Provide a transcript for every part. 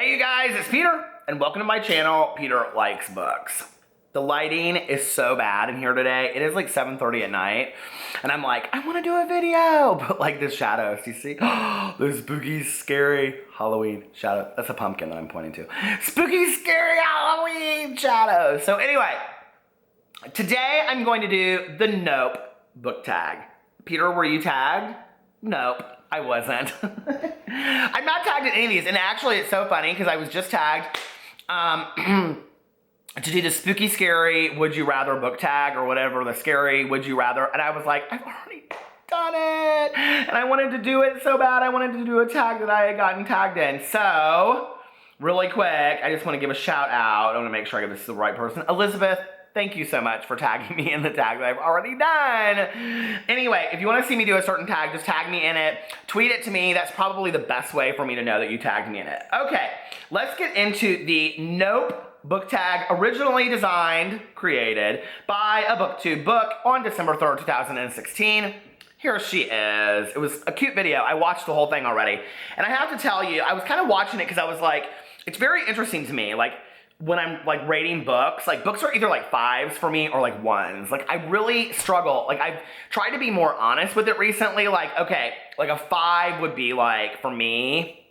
Hey you guys, it's Peter, and welcome to my channel, Peter Likes Books. The lighting is so bad in here today. It is like 7:30 at night, and I'm like, I want to do a video, but like the shadows, you see? Those spooky, scary Halloween shadows. That's a pumpkin that I'm pointing to. Spooky, scary Halloween shadows. So anyway, today I'm going to do the Nope book tag. Peter, were you tagged? Nope, I wasn't. I'm not tagged in any of these, and actually it's so funny because I was just tagged to do the spooky, scary, would you rather book tag or whatever, the scary, would you rather, and I was like, I've already done it, and I wanted to do it so bad. I wanted to do a tag that I had gotten tagged in. So, really quick, I just want to give a shout out. I want to make sure I give this to the right person. Elizabeth, thank you so much for tagging me in the tag that I've already done. Anyway, if you want to see me do a certain tag, just tag me in it. Tweet it to me. That's probably the best way for me to know that you tagged me in it. Okay, let's get into the Nope book tag, originally designed, created by a BookTube book on December 3rd, 2016. Here she is. It was a cute video. I watched the whole thing already. And I have to tell you, I was kind of watching it because I was like, it's very interesting to me. Like, when I'm like rating books, like books are either like 5s for me or like 1s. Like I really struggle. Like I've tried to be more honest with it recently. Like, okay, like a 5 would be like, for me,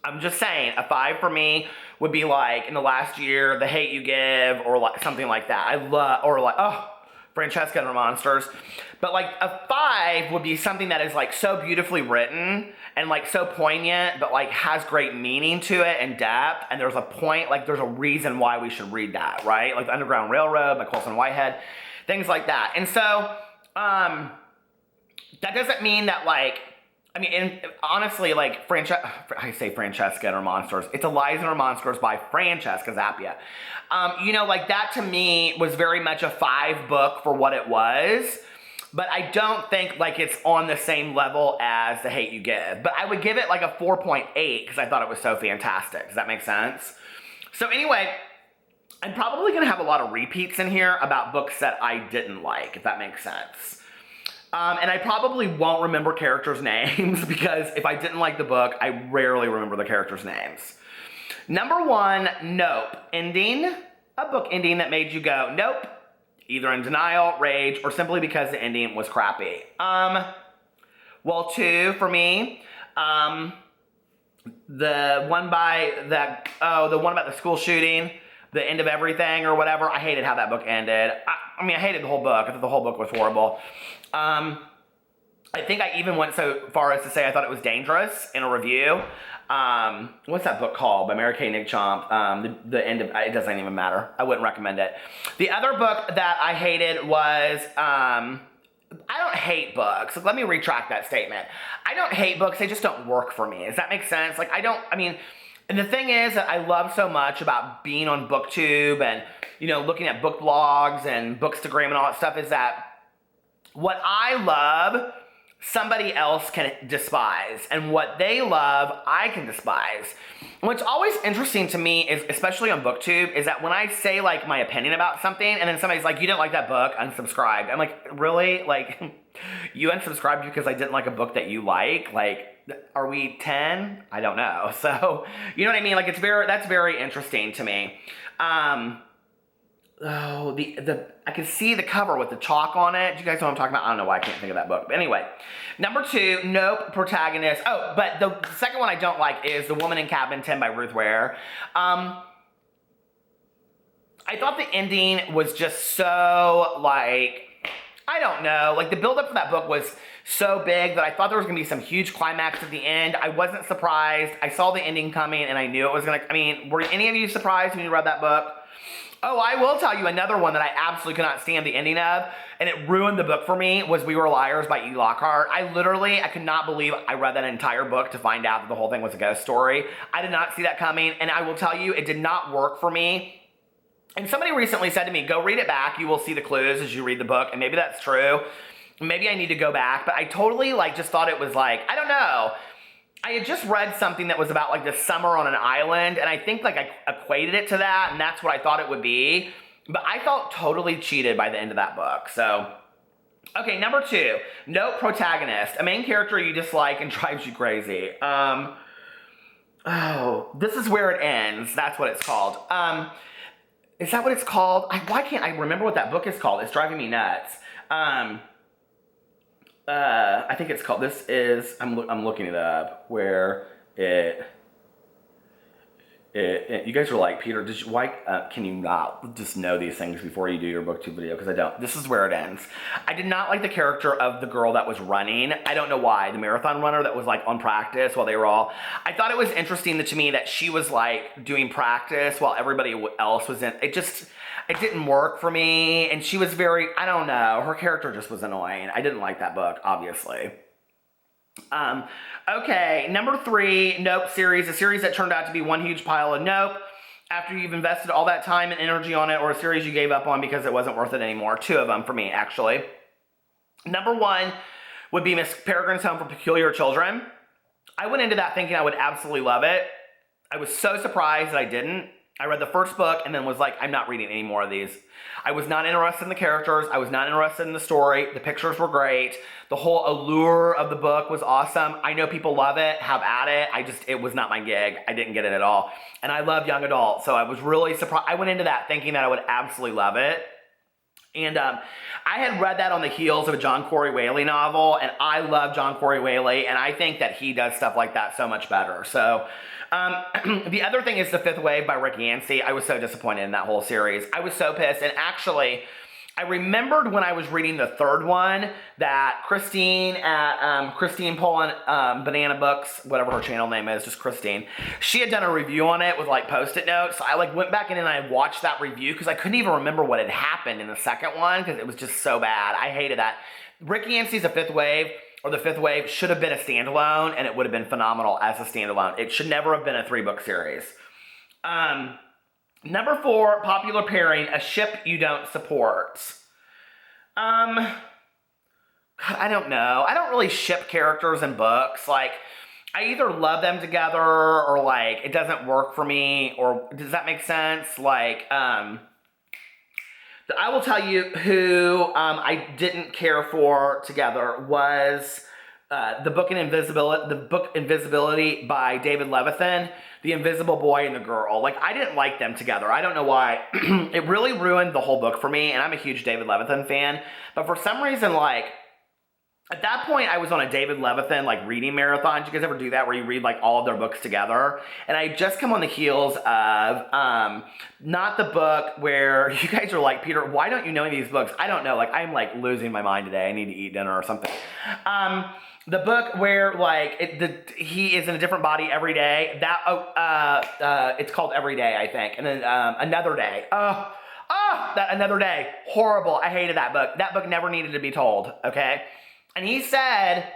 I'm just saying, a 5 for me would be like in the last year, The Hate You Give, or like something like that. I love, or like, oh, Francesca and Her Monsters. But like a 5 would be something that is like so beautifully written and like so poignant, but like has great meaning to it and depth. And there's a point, like there's a reason why we should read that, right? Like The Underground Railroad by Colson Whitehead, things like that. And so, that doesn't mean that like, I mean, and honestly, like, I say Francesca and Her Monsters. It's Eliza and Her Monsters by Francesca Zappia. You know, like, that to me was very much a 5 book for what it was. But I don't think, like, it's on the same level as The Hate You Give. But I would give it, like, a 4.8 because I thought it was so fantastic. Does that make sense? So anyway, I'm probably going to have a lot of repeats in here about books that I didn't like, if that makes sense. And I probably won't remember characters' names because if I didn't like the book, I rarely remember the characters' names. Number 1, Nope. Ending. A book ending that made you go, nope. Either in denial, rage, or simply because the ending was crappy. Well, 2 for me. The one about the school shooting, the end of everything or whatever. I hated how that book ended. I mean, I hated the whole book. I thought the whole book was horrible. I think I even went so far as to say I thought it was dangerous in a review. What's that book called by Mary Kay Nigchomp? The end of, it doesn't even matter. I wouldn't recommend it. The other book that I hated was, I don't hate books. Let me retract that statement. I don't hate books. They just don't work for me. Does that make sense? Like, and the thing is that I love so much about being on BookTube and, you know, looking at book blogs and Bookstagram and all that stuff is that what I love, somebody else can despise. And what they love, I can despise. And what's always interesting to me is, especially on BookTube, is that when I say like my opinion about something and then somebody's like, you didn't like that book, unsubscribed. I'm like, really? Like, you unsubscribed because I didn't like a book that you like? Like, are we 10? I don't know. So, you know what I mean? Like, that's very interesting to me. Oh, I can see the cover with the chalk on it. Do you guys know what I'm talking about? I don't know why I can't think of that book. But anyway, number 2, Nope, protagonist. Oh, but the second one I don't like is The Woman in Cabin 10 by Ruth Ware. I thought the ending was just so, like, I don't know. Like, the build-up for that book was so big that I thought there was going to be some huge climax at the end. I wasn't surprised. I saw the ending coming, and I knew it was going to... I mean, were any of you surprised when you read that book? Oh, I will tell you another one that I absolutely could not stand the ending of, and it ruined the book for me, was We Were Liars by E. Lockhart. I could not believe I read that entire book to find out that the whole thing was a ghost story. I did not see that coming, and I will tell you, it did not work for me. And somebody recently said to me, go read it back, you will see the clues as you read the book, and maybe that's true. Maybe I need to go back, but I totally, like, just thought it was like, I don't know. I had just read something that was about like the summer on an island, and I think like I equated it to that, and that's what I thought it would be. But I felt totally cheated by the end of that book. So, okay, number 2, Nope, protagonist. A main character you dislike and drives you crazy. Oh, This Is Where It Ends. That's what it's called. Is that what it's called? Why can't I remember what that book is called? It's driving me nuts. I think it's called. I'm looking it up. Where it. You guys are like, Peter, why can you not just know these things before you do your booktube video? Because I don't. This Is Where It Ends. I did not like the character of the girl that was running. I don't know why. The marathon runner that was like on practice while they were all. I thought it was interesting to me that she was like doing practice while everybody else was in. It didn't work for me. And she was I don't know. Her character just was annoying. I didn't like that book, obviously. Okay, number 3, Nope series, a series that turned out to be one huge pile of nope after you've invested all that time and energy on it, or a series you gave up on because it wasn't worth it anymore. 2 of them for me, actually. Number 1 would be Miss Peregrine's Home for Peculiar Children. I went into that thinking I would absolutely love it. I was so surprised that I didn't. I read the first book and then was like, I'm not reading any more of these. I was not interested in the characters. I was not interested in the story. The pictures were great. The whole allure of the book was awesome. I know people love it, have at it. It was not my gig. I didn't get it at all. And I love young adult, so I was really surprised. I went into that thinking that I would absolutely love it. And I had read that on the heels of a John Corey Whaley novel, and I love John Corey Whaley, and I think that he does stuff like that so much better. So the other thing is The Fifth Wave by Rick Yancey. I was so disappointed in that whole series. I was so pissed, and actually, I remembered when I was reading the third one that Christine at Christine Poland Banana Books, whatever her channel name is, just Christine, she had done a review on it with like post-it notes. So I like went back in and I watched that review because I couldn't even remember what had happened in the second one because it was just so bad. I hated that. Rick Yancey's The Fifth Wave should have been a standalone, and it would have been phenomenal as a standalone. It should never have been a 3-book series. Number 4, popular pairing, A Ship You Don't Support. God, I don't know. I don't really ship characters in books. Like, I either love them together or, like, it doesn't work for me, or does that make sense? Like, I will tell you who I didn't care for together was the book Invisibility by David Levithan, The Invisible Boy and the Girl. Like, I didn't like them together. I don't know why. It really ruined the whole book for me, and I'm a huge David Levithan fan. But for some reason, like, at that point, I was on a David Levithan, like, reading marathon. Did you guys ever do that where you read, like, all of their books together? And I just come on the heels of, not the book where you guys are like, Peter, why don't you know any of these books? I don't know. Like, I'm, like, losing my mind today. I need to eat dinner or something. The book where, like, he is in a different body every day. It's called Every Day, I think. And then Another Day. That Another Day. Horrible. I hated that book. That book never needed to be told, okay? And he said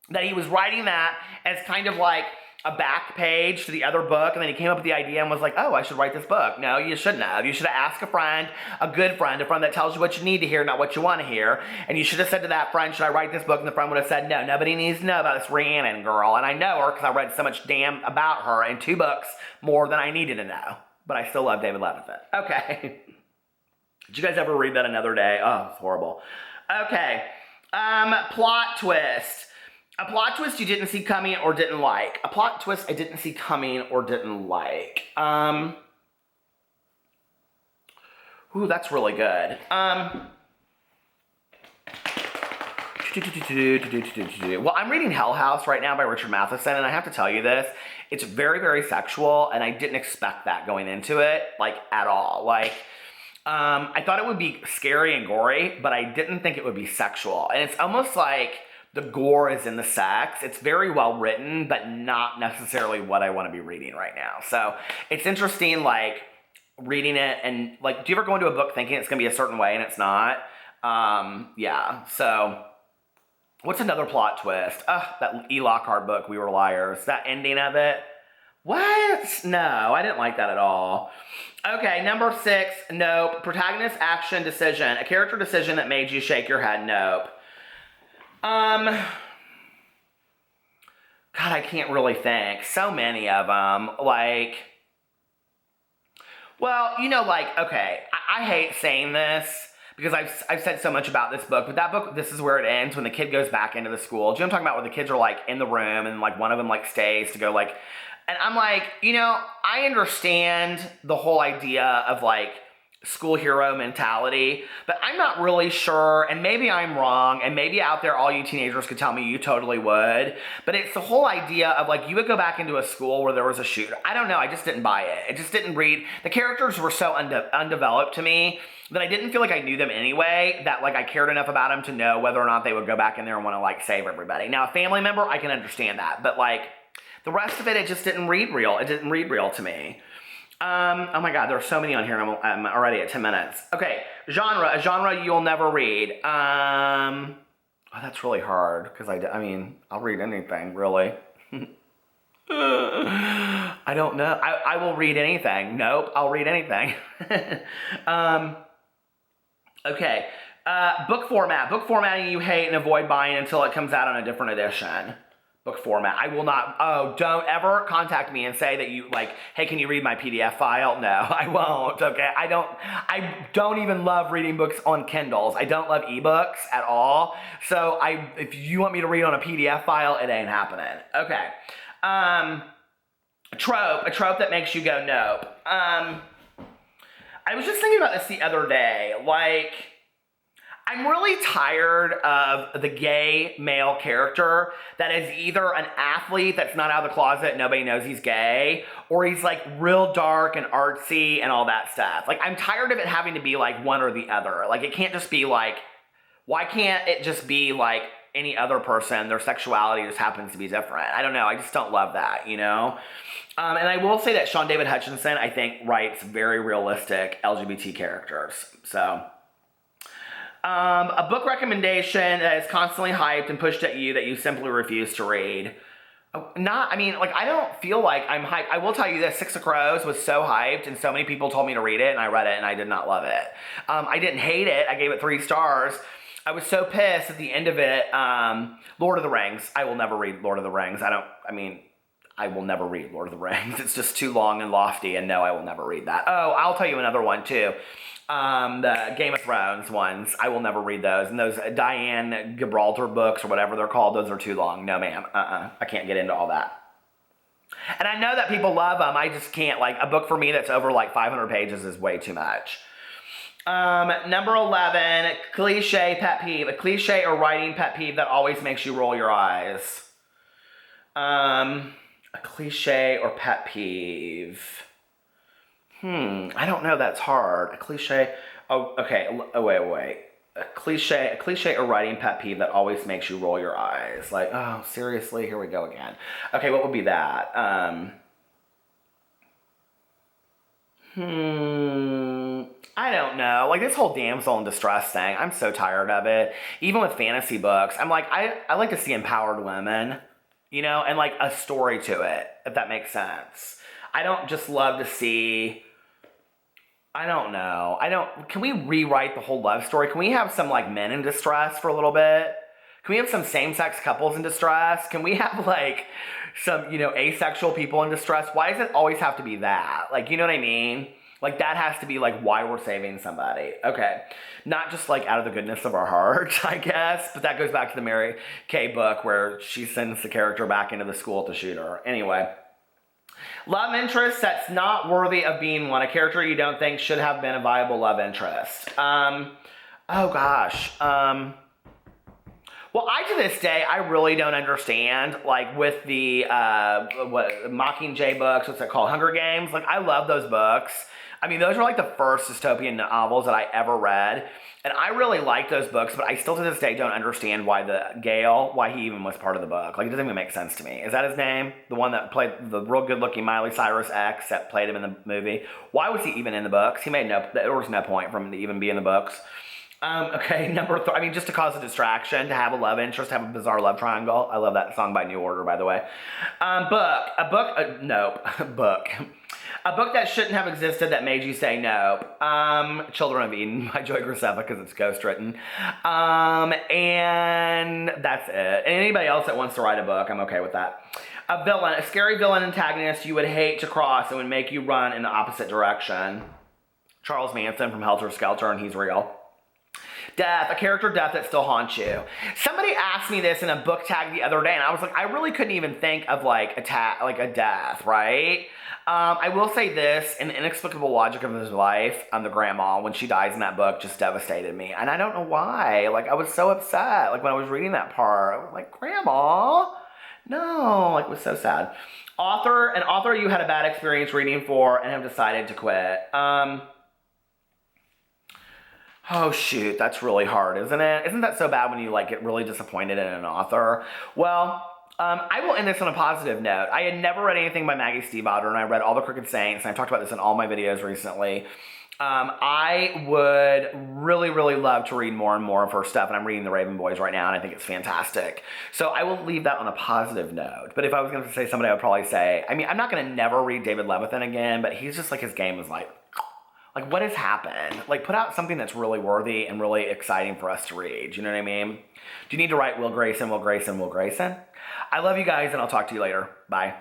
that he was writing that as kind of like a back page to the other book, and then he came up with the idea and was like, oh, I should write this book. No, you shouldn't have. You should have asked a friend, a good friend, a friend that tells you what you need to hear, not what you want to hear. And you should have said to that friend, should I write this book? And the friend would have said, no, nobody needs to know about this Rhiannon girl. And I know her because I read so much damn about her in 2 books more than I needed to know. But I still love David Levithan. Okay. Did you guys ever read that Another Day? Oh, it's horrible. Okay. Plot twist. A plot twist you didn't see coming or didn't like. A plot twist I didn't see coming or didn't like. Ooh, that's really good. Well, I'm reading Hell House right now by Richard Matheson, and I have to tell you this. It's very, very sexual, and I didn't expect that going into it, like, at all. Like, I thought it would be scary and gory, but I didn't think it would be sexual. And it's almost like the gore is in the sex. It's very well written, but not necessarily what I want to be reading right now. So it's interesting, like, reading it and, like, do you ever go into a book thinking it's going to be a certain way and it's not? Yeah. So what's another plot twist? That E. Lockhart book, We Were Liars. That ending of it. What? No, I didn't like that at all. Okay, number 6, nope. Protagonist, action, decision. A character decision that made you shake your head, nope. God, I can't really think. So many of them. Like, well, you know, like, okay, I hate saying this because I've said so much about this book, but that book, This Is Where It Ends, when the kid goes back into the school. Do you know what I'm talking about? Where the kids are, like, in the room and, like, one of them, like, stays to go, like, And I'm like, I understand the whole idea of like school hero mentality, but I'm not really sure, and maybe I'm wrong, and maybe out there all you teenagers could tell me you totally would, but it's the whole idea of like you would go back into a school where there was a shooter. I don't know, I just didn't buy it. It just didn't read. The characters were so undeveloped to me that I didn't feel like I knew them anyway, that like I cared enough about them to know whether or not they would go back in there and want to like save everybody. Now, a family member, I can understand that, but like the rest of it, it just didn't read real. It didn't read real to me. Oh my God, there are so many on here. I'm already at 10 minutes. Okay, a genre you'll never read. Oh, that's really hard because I mean, I'll read anything really. I don't know. I will read anything. Nope, I'll read anything. Okay, book format. Book formatting you hate and avoid buying until it comes out on a different edition. Book format. I will not, don't ever contact me and say that you like, hey, can you read my PDF file? No, I won't, okay? I don't even love reading books on Kindles. I don't love ebooks at all. So if you want me to read on a PDF file, it ain't happening. Okay. A trope that makes you go nope. I was just thinking about this the other day, like, I'm really tired of the gay male character that is either an athlete that's not out of the closet, nobody knows he's gay, or he's like real dark and artsy and all that stuff. Like, I'm tired of it having to be like one or the other. Like, it can't just be like, why can't it just be like any other person? Their sexuality just happens to be different. I don't know. I just don't love that, And I will say that Sean David Hutchinson, I think, writes very realistic LGBT characters. So... a book recommendation that is constantly hyped and pushed at you that you simply refuse to read. I don't feel like I'm hyped. I will tell you this, Six of Crows was so hyped and so many people told me to read it and I read it and I did not love it. I didn't hate it. I gave it 3 stars. I was so pissed at the end of it. Lord of the Rings. I will never read Lord of the Rings. I will never read Lord of the Rings. It's just too long and lofty, and no, I will never read that. Oh, I'll tell you another one, too. The Game of Thrones ones. I will never read those. And those Diane Gibraltar books, or whatever they're called, those are too long. No, ma'am. I can't get into all that. And I know that people love them. I just can't. Like, a book for me that's over, like, 500 pages is way too much. Number 11, cliche pet peeve. A cliche or writing pet peeve that always makes you roll your eyes. A cliche or pet peeve. I don't know. That's hard. A cliche. Oh, okay. Oh, wait. A cliche or writing pet peeve that always makes you roll your eyes. Like, oh, seriously? Here we go again. Okay, what would be that? I don't know. Like, this whole damsel in distress thing, I'm so tired of it. Even with fantasy books, I'm like, I like to see empowered women, and like a story to it, if that makes sense. I don't just love to see, I don't know. Can we rewrite the whole love story? Can we have some like men in distress for a little bit? Can we have some same-sex couples in distress? Can we have like some, asexual people in distress? Why does it always have to be that? Like, you know what I mean? Like, that has to be like why we're saving somebody. Okay. Not just like out of the goodness of our heart, I guess. But that goes back to the Mary Kay book where she sends the character back into the school to shoot her. Anyway. Love interest that's not worthy of being one. A character you don't think should have been a viable love interest. Oh gosh. Well, to this day, I really don't understand, like, with the, Mockingjay books, what's that called? Hunger Games? Like, I love those books. I mean, those are, like, the first dystopian novels that I ever read. And I really like those books, but I still to this day don't understand why he even was part of the book. Like, it doesn't even make sense to me. Is that his name? The one that played the real good-looking Miley Cyrus ex that played him in the movie? Why was he even in the books? There was no point for him to even be in the books. Okay, number 3. Just to cause a distraction, to have a love interest, have a bizarre love triangle. I love that song by New Order, by the way. Book. A book that shouldn't have existed that made you say nope. Children of Eden by Joy Graceffa, because it's ghostwritten. And that's it. And anybody else that wants to write a book, I'm okay with that. A scary villain antagonist you would hate to cross and would make you run in the opposite direction. Charles Manson from Helter Skelter, and he's real. Death, a character death that still haunts you. Somebody asked me this in a book tag the other day, and I was like, I really couldn't even think of like a death, right? I will say this, an inexplicable logic of his life, the grandma, when she dies in that book, just devastated me. And I don't know why. Like, I was so upset. Like, when I was reading that part, I was like, Grandma? No, like, it was so sad. An author you had a bad experience reading for and have decided to quit. Oh shoot, that's really hard, isn't it? Isn't that so bad when you like get really disappointed in an author? Well, I will end this on a positive note. I had never read anything by Maggie Stiefvater, and I read all the Crooked Saints, and I've talked about this in all my videos recently. I would really, really love to read more and more of her stuff, and I'm reading The Raven Boys right now, and I think it's fantastic. So I will leave that on a positive note. But if I was going to say somebody, I would probably say, I mean, I'm not going to never read David Levithan again, but he's just like, his game is like, what has happened? Like, put out something that's really worthy and really exciting for us to read. Do you know what I mean? Do you need to write Will Grayson, Will Grayson, Will Grayson? I love you guys, and I'll talk to you later. Bye.